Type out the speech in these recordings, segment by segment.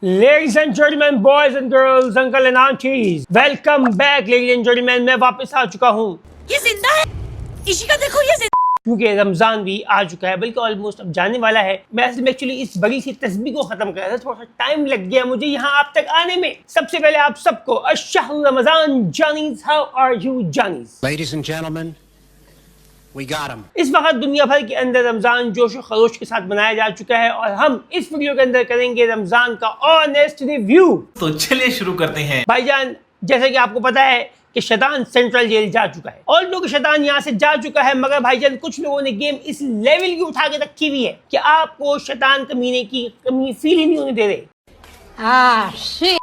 Ladies and gentlemen, boys and girls, uncle and aunties, welcome back, ladies and gentlemen. मैं वापस आ चुका हूँ ये जिंदा है, इसी का देखो ये जिंदा। क्योंकि रमजान भी आ चुका है, बल्कि ऑलमोस्ट अब जाने वाला है। मैं असल में एक्चुअली इस बड़ी सी तस्बीह को खत्म कर रहा था, थोड़ा सा टाइम लग गया मुझे यहाँ आप तक आने में। सबसे पहले आप सबको अश्शहर रमजान जानीज, हाउ आर यू जानीज? Ladies and gentlemen, we got him. इस वक्त दुनिया भर के अंदर रमजान जोश और खरोश के साथ मनाया जा चुका है और हम इस वीडियो के अंदर करेंगे रमजान का ऑनेस्ट रिव्यू। तो चलिए शुरू करते हैं। भाईजान, जैसे कि आपको पता है कि शैतान सेंट्रल जेल जा चुका है और लोग शैतान यहाँ से जा चुका है, मगर भाईजान कुछ लोगों ने गेम इस लेवल की उठा के रखी हुई है कि आपको शैतान कमीने की कमी फील ही नहीं होने दे रहे। shit,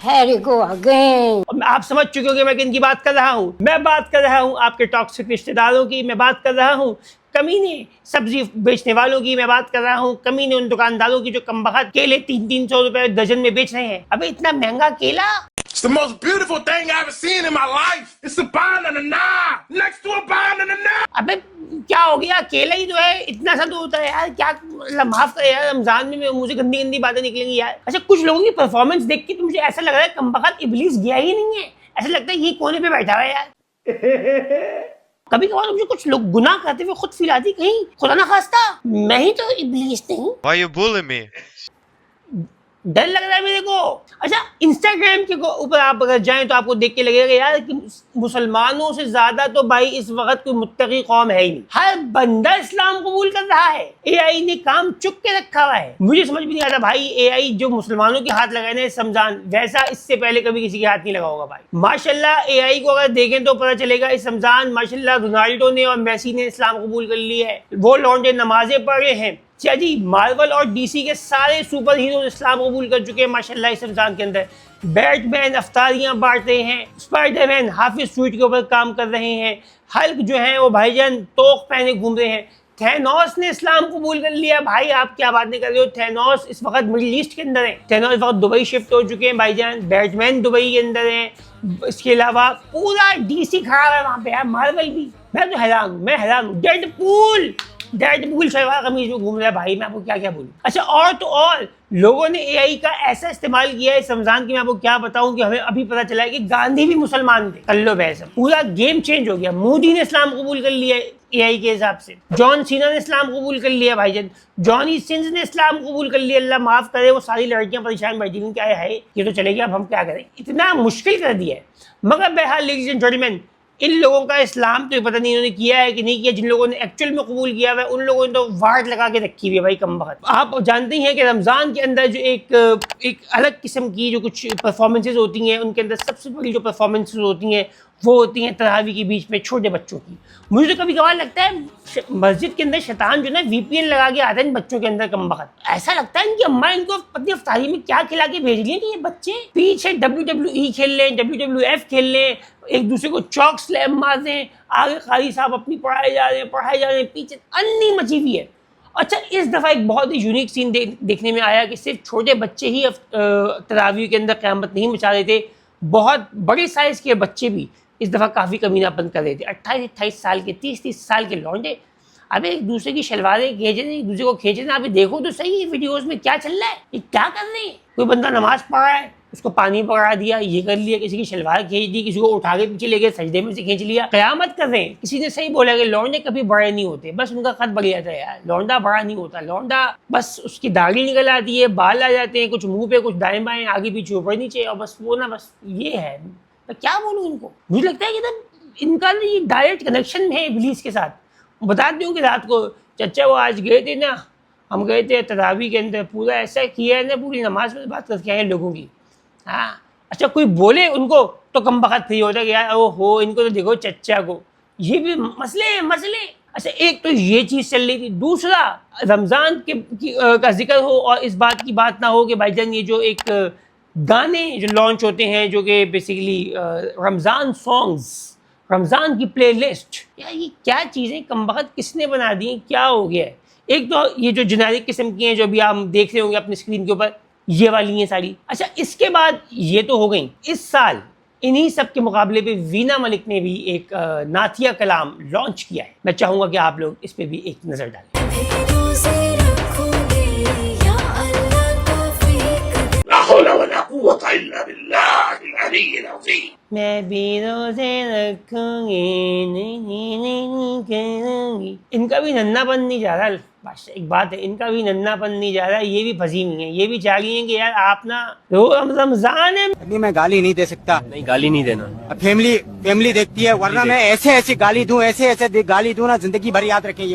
here you go again. और आप समझ चुके हो कि मैं किन की बात कर रहा हूँ। मैं बात कर रहा हूँ आपके टॉक्सिक रिश्तेदारों की, मैं बात कर रहा हूँ कमीने सब्जी बेचने वालों की, मैं बात कर रहा हूँ कमीने उन दुकानदारों की जो कमबख्त केले 300-300 रुपए दर्जन में बेच रहे हैं। अबे इतना महंगा केला! It's the most beautiful thing I've ever seen in my life. It's a banana next to a banana. अबे क्या हो गया, केला ही तो है, इतना सा तो होता है यार। क्या माफ कर यार, रमजान में मुझे गंदी गंदी बातें निकलेंगी यार। अच्छा, कुछ लोगों की परफॉर्मेंस देख के तो मुझे ऐसा लग रहा है कमबख्त इब्लीस गया ही नहीं है। ऐसा लगता है ये कोने पे बैठा हुआ है यार। कभी कभार मुझे कुछ लोग गुनाह करते हुए खुद फील आती, कहीं खुदा ना खास्ता मैं ही तो इब्लीस नहीं। Why you bullying me? डर लग रहा है मेरे को। अच्छा, इंस्टाग्राम के ऊपर आप अगर जाएं तो आपको देख के लगेगा यार कि मुसलमानों से ज्यादा तो भाई इस वक्त कोई मुत्तकी कौम है ही नहीं। हर बंदा इस्लाम कबूल कर रहा है। एआई ने काम चुक के रखा हुआ है। मुझे समझ भी नहीं आता भाई, एआई जो मुसलमानों के हाथ लगाए ना रमजान, वैसा इससे पहले कभी किसी के हाथ नहीं लगा होगा भाई। माशाल्लाह एआई को अगर देखें तो पता चलेगा इस रमजान माशाल्लाह रोनाल्डो ने और मेसी ने इस्लाम कबूल कर लिया है। वो लौंडे नमाजें पढ़ रहे हैं। अच्छा जी, मार्वल और डीसी के सारे सुपर हीरो इस्लाम कबूल कर चुके हैं माशाल्लाह इस रमजान के अंदर। बैटमैन अफ्तारियां बांट रहे हैं, स्पाइडरमैन हाफिज सूट के ऊपर काम कर रहे हैं, हल्क जो है वो भाईजान तोक पहने घूम रहे हैं। थैनोस ने इस्लाम कबूल कर लिया। भाई आप क्या बात नहीं कर रहे हो, थैनोस इस वक्त मिडिल ईस्ट के अंदर है। थैनोस इस वक्त दुबई शिफ्ट हो चुके हैं भाईजान। बैटमैन दुबई के अंदर है। इसके अलावा पूरा डीसी खड़ा है वहाँ पे यार, मार्वल भी। मैं तो हैरान हूँ, मैं हैरान हूँ। डेडपूल शलवार कमीज में घूम रहा है भाई, मैं आपको क्या क्या बोलूं। अच्छा, और तो और लोगों ने एआई का ऐसा इस्तेमाल किया है इस रमजान की, मैं आपको क्या बताऊं कि हमें अभी पता चला है कि गांधी भी मुसलमान थे। कर लो बहस, पूरा गेम चेंज हो गया। मोदी ने इस्लाम कबूल कर लिया एआई के हिसाब से। जॉन सीना ने इस्लाम कबूल कर लिया भाईजान। जॉनी सिंस ने इस्लाम कबूल कर लिया। अल्लाह माफ करे, वो सारी लड़कियां परेशान बैठी हुई, क्या है ये तो चलेगी, अब हम क्या करें। इतना मुश्किल कर दिया है। मगर बहरहाल लेडीज एंड जेंटलमैन, इन लोगों का इस्लाम तो पता नहीं इन्होंने किया है कि नहीं किया। जिन लोगों ने एक्चुअल में कबूल किया हुआ है उन लोगों ने तो वाट लगा के रखी हुई है भाई कमबख्त। आप जानते हैं कि रमज़ान के अंदर जो एक अलग किस्म की जो कुछ परफॉर्मेंसेज होती हैं, उनके अंदर सबसे बड़ी जो परफॉर्मेंसेज होती हैं वो होती हैं तरावी के बीच में छोटे बच्चों की। मुझे तो कभी कभार लगता है मस्जिद के अंदर शैतान जो ना VPN लगा के आता है इन बच्चों के अंदर कमबख्त। ऐसा लगता है इनकी अम्मा इनको पत्नी अफ्तारी में क्या खिला के भेज रही है कि ये बच्चे पीछे WWE खेल लें, WWF खेल लें, एक दूसरे को चौक स्लैम मार दें, आगे कारी साहब अपनी पढ़ाए जा रहे हैं, पीछे अन्नी मची हुई है। अच्छा, इस दफ़ा एक बहुत ही यूनिक सीन देखने में आया कि सिर्फ छोटे बच्चे ही तरावी के अंदर क़यामत नहीं मचा रहे थे, बहुत बड़े साइज़ के बच्चे भी इस दफ़ा काफ़ी कमीनापन कर रहे थे। 28-28 साल के, 30-30 साल के लौंडे अबे एक दूसरे की शलवारें खींच रहे, एक दूसरे को खींच रहे। अभी देखो तो सही वीडियोस में क्या चल रहा है, ये क्या कर रहे हैं। कोई बंदा नमाज पढ़ रहा है, उसको पानी पकड़ा दिया, ये कर लिया, किसी की शलवार खींच दी, किसी को उठा के पीछे ले गए, सजदे में से खींच लिया। क़यामत कर रहे हैं। किसी ने सही बोला कि लौंडे कभी बड़े नहीं होते, बस उनका खत बढ़ जाता है यार। लौंडा बड़ा नहीं होता, लौंडा बस उसकी दाढ़ी निकल आती है, बाल आ जाते हैं, कुछ मुंह पे, कुछ दाएं बाएं, आगे पीछे ऊपर नीचे, और बस वो ना बस ये है। मैं क्या बोलूँ इनको, मुझे लगता है कि तब इनका ये डायरेक्ट कनेक्शन है इब्लीस के साथ। बता दूँ कि रात को चचा वो आज गए थे ना, हम गए थे तरावी के अंदर, पूरा ऐसा किया है ना, पूरी नमाज में बात करके आए लोगों की। हाँ, अच्छा कोई बोले उनको तो कमबख्त फ्री होता है कि यार ओ हो इनको तो देखो चचा को, ये भी मसले। अच्छा, एक तो ये चीज़ चल रही थी। दूसरा, रमज़ान का जिक्र हो और इस बात की बात ना हो कि भाईजान ये जो एक गाने जो लॉन्च होते हैं जो कि बेसिकली रमज़ान सॉन्ग्स, रमज़ान की प्लेलिस्ट, यार ये क्या चीज़ें कमबख्त किसने बना दी हैं, क्या हो गया है। एक तो ये जो जेनेरिक किस्म की हैं जो अभी आप देख रहे होंगे अपनी स्क्रीन के ऊपर, ये वाली हैं सारी। अच्छा, इसके बाद ये तो हो गई। इस साल इन्हीं सब के मुकाबले पे वीना मलिक ने भी एक नातिया कलाम लॉन्च किया है। मैं चाहूँगा कि आप लोग इस पर भी एक नज़र डालें। मैं भी रोजे रखूंगी, नहीं करूंगी। इनका भी नन्नापन नहीं जा रहा बादशाह, एक बात है, इनका भी नन्नापन नहीं जा रहा। ये भी फंसी हुई है, ये भी चाह रही है कि यार आप ना रमजान है। अभी मैं गाली नहीं दे सकता। नहीं, गाली नहीं देना। फैमिली देखती है, वरना मैं ऐसे गाली दूं, ऐसे गाली दूं ना, जिंदगी भर याद रखें ये।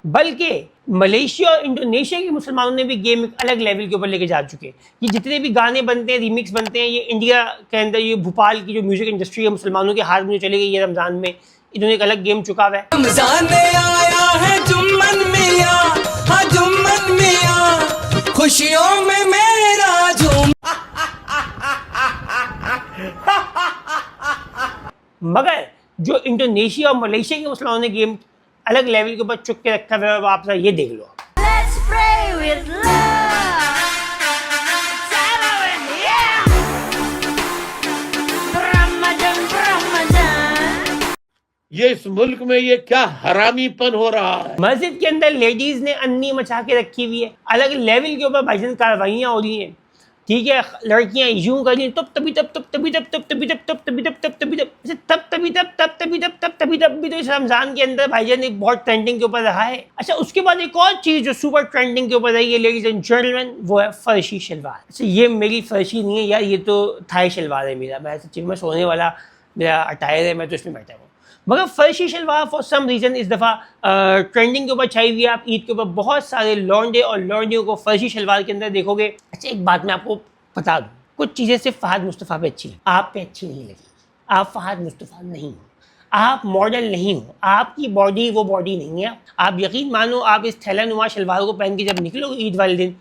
बल्कि मलेशिया और इंडोनेशिया के मुसलमानों ने भी गेम एक अलग लेवल के ऊपर लेके जा चुके हैं। ये जितने भी गाने बनते हैं, रीमिक्स बनते हैं, ये इंडिया के अंदर, ये भोपाल की जो म्यूजिक इंडस्ट्री है मुसलमानों के हाथ में चले गई है। रमजान में इन्होंने एक अलग गेम चुका हुआ है। रमजान आया है जुम्मन मिया, हाँ जुम्मन मिया, खुशियों में मेरा झूम। मगर जो इंडोनेशिया और मलेशिया के मुसलमानों ने गेम अलग लेवल के ऊपर चुक के रखा हुआ है, वो आप जरा ये देख लो। Let's pray with love. Ramadan, Ramadan. ये इस मुल्क में ये क्या हरामीपन हो रहा है। मस्जिद के अंदर लेडीज ने अन्नी मचा के रखी हुई है, अलग लेवल के ऊपर भाईजान कार्रवाइयाँ हो रही हैं। ठीक है, लड़कियां यूं कर रही तब तभी तब तभी तब तभी तब तभी तब तभी तब भी तो इस रमजान के अंदर भाईजान एक बहुत ट्रेंडिंग के ऊपर रहा है। अच्छा, उसके बाद एक और चीज जो सुपर ट्रेंडिंग के ऊपर रही है लेडीज एंड जेंटलमैन, वो है फर्शी शलवार। अच्छा, ये मेरी फर्शी नहीं है यार, ये तो थाई शलवार है मेरा। मैं सच्ची में सोने वाला मेरा अटायर है, मैं तो इसमें बैठा हूँ। मगर फर्शी शलवार फॉर सम रीज़न इस दफ़ा ट्रेंडिंग के ऊपर छाई हुई है। आप ईद के ऊपर बहुत सारे लौंडे और लौंडियों को फर्शी शलवार के अंदर देखोगे। अच्छा, एक बात मैं आपको बता दूँ, कुछ चीज़ें सिर्फ फ़हद मुस्तफ़ा पे अच्छी हैं, आप पे अच्छी नहीं लगी। आप फ़हद मुस्तफ़ा नहीं हो, आप मॉडल नहीं हो, आपकी बॉडी वो बॉडी नहीं है। आप यकीन मानो, आप इस थैलानुमा शलवार को पहन के जब निकलोगे ईद वाले दिन,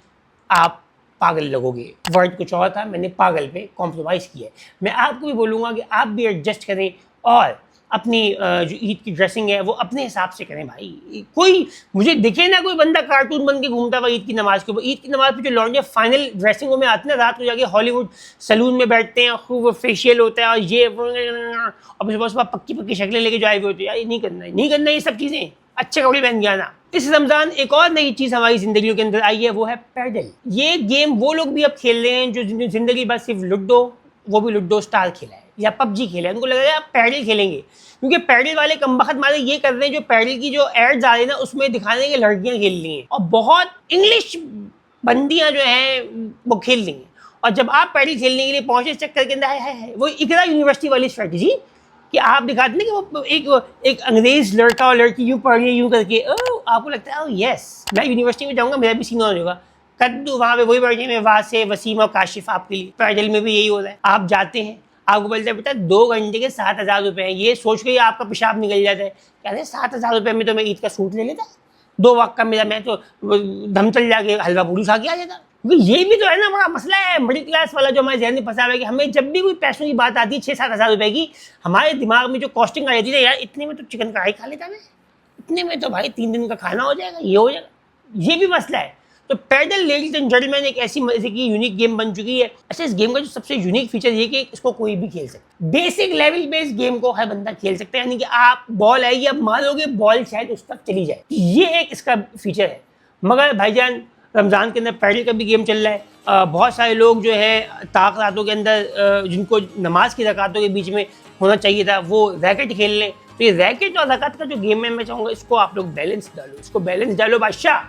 आप पागल लगोगे। वर्ड कुछ और था, मैंने पागल पे कॉम्प्रोमाइज़ किया है। मैं आपको भी बोलूँगा कि आप भी एडजस्ट करें और अपनी जो ईद की ड्रेसिंग है वो अपने हिसाब से करें भाई। कोई मुझे दिखे ना कोई बंदा कार्टून बन के घूमता हुआ ईद की नमाज के ऊपर। ईद की नमाज पे जो लौंडियाँ फाइनल ड्रेसिंगों में आती हैं, रात को जाके हॉलीवुड सैलून में बैठते हैं, खूब फेशियल होता है और ये और सुबह सुबह पक्की पक्की शक्लें लेके जो आए हुए होती है। यार, ये नहीं करना है, नहीं करना ये सब चीज़ें। अच्छे कपड़े पहन के आना। इस रमज़ान एक और नई चीज़ हमारी ज़िंदगी के अंदर आई है, वो है पैडल। ये गेम वो लोग भी अब खेल रहे हैं जो ज़िंदगी भर सिर्फ लूडो, वो भी लूडो स्टार खेला है या पबजी खेला है। उनको लग रहा है आप पैडल खेलेंगे, क्योंकि पैडल वाले कमबख्त मारे ये कर रहे हैं, जो पैडल की जो एड्स आ रही है ना, उसमें दिखाने के लड़कियां खेल रही हैं और बहुत इंग्लिश बंदियां जो हैं वो खेल रही हैं। और जब आप पैडल खेलने के लिए पहुंचे इस चक्कर के अंदर है वो इकरा यूनिवर्सिटी वाली स्ट्रेटजी कि आप दिखाते हैं कि वो एक अंग्रेज लड़का और लड़की यूँ पढ़ रही है यूँ करके, आपको लगता है यस मैं यूनिवर्सिटी में जाऊँगा, मेरा भी सीना हो जाएगा। कद्दू वहाँ पे वही बैठे में वासे वसीम और काशिफ आपके लिए। पैडल में भी यही होता है, आप जाते हैं, आपको बोलते हैं बेटा 2 घंटे के 7,000 रुपये हैं। ये सोच के ही आपका पेशाब निकल जाता है, कहते हैं 7,000 रुपये में तो मैं ईद का सूट ले लेता, 2 वक्त का मेरा, मैं तो दम चल जाके हलवा पूरी खा के आ जाता। क्योंकि ये भी तो है ना बड़ा मसला है मिडिल क्लास वाला जो हमारे जहन में फंसा हुआ है कि हमें जब भी कोई पैसों की बात आती है 6-7,000 रुपये की, हमारे दिमाग में जो कॉस्टिंग आ जाती है, यार इतने में तो चिकन कढ़ाई खा लेता मैं, इतने में तो भाई 3 दिन का खाना हो जाएगा, ये हो जाएगा। ये भी मसला है। तो पैडल लेडीज एंड जेंटलमैन एक ऐसी मजे की यूनिक गेम बन चुकी है। अच्छा, इस गेम का जो सबसे यूनिक फीचर ये कि इसको कोई भी खेल सकता है। बेसिक लेवल पे इस गेम को हर बंदा खेल सकता है, यानी कि आप बॉल आएगी, आप मारोगे बॉल शायद उस तक चली जाए, ये एक इसका फीचर है। मगर भाईजान रमज़ान के अंदर पैडल का भी गेम चल रहा है। बहुत सारे लोग जो है ताक रातों के अंदर जिनको नमाज की रकातों के बीच में होना चाहिए था, वो रैकेट खेल लें। तो ये रैकेट और रकात का जो गेम है, मैं चाहूँगा इसको आप लोग बैलेंस डालो, इसको बैलेंस डालो बादशाह।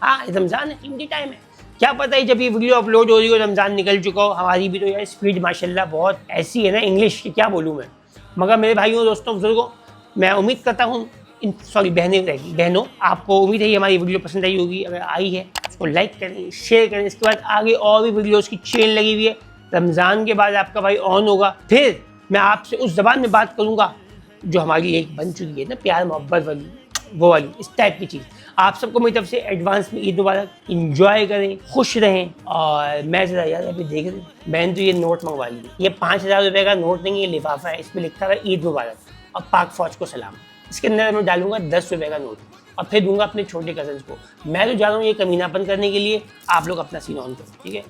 हाँ, रमज़ान है, कीमती टाइम है, क्या पता है जब ये वीडियो अपलोड हो रही हो रमज़ान निकल चुका हो। हमारी भी तो यार स्पीड माशाल्लाह बहुत ऐसी है ना, इंग्लिश की क्या बोलूँ मैं। मगर मेरे भाइयों दोस्तों बुजुर्गों, मैं उम्मीद करता हूँ बहनों, आपको उम्मीद है हमारी वीडियो पसंद आई होगी। अगर आई है उसको लाइक करें, शेयर करें। इसके बाद आगे और भी वीडियोज़ की चेन लगी हुई है। रमज़ान के बाद आपका भाई ऑन होगा, फिर मैं आपसे उस ज़बान में बात करूँगा जो हमारी एक बन चुकी है ना, प्यार मोहब्बत वाली, वो वाली इस टाइप की चीज़। आप सबको मेरी तरफ से एडवांस में ईद मुबारक। इंजॉय करें, खुश रहें। और मैं ज़रा यार अभी देख रही हूँ, मैंने तो ये नोट मंगवा ली। ये 5,000 रुपये का नोट नहीं, ये लिफाफा है, इस पर लिखा हुआ है ईद मुबारक और पाक फौज को सलाम। इसके अंदर मैं डालूंगा 10 रुपये का नोट और फिर दूंगा अपने छोटे कजन्स को। मैं तो जा रहा हूँ ये कमीनापन करने के लिए, आप लोग अपना सीन ऑन करो, ठीक है।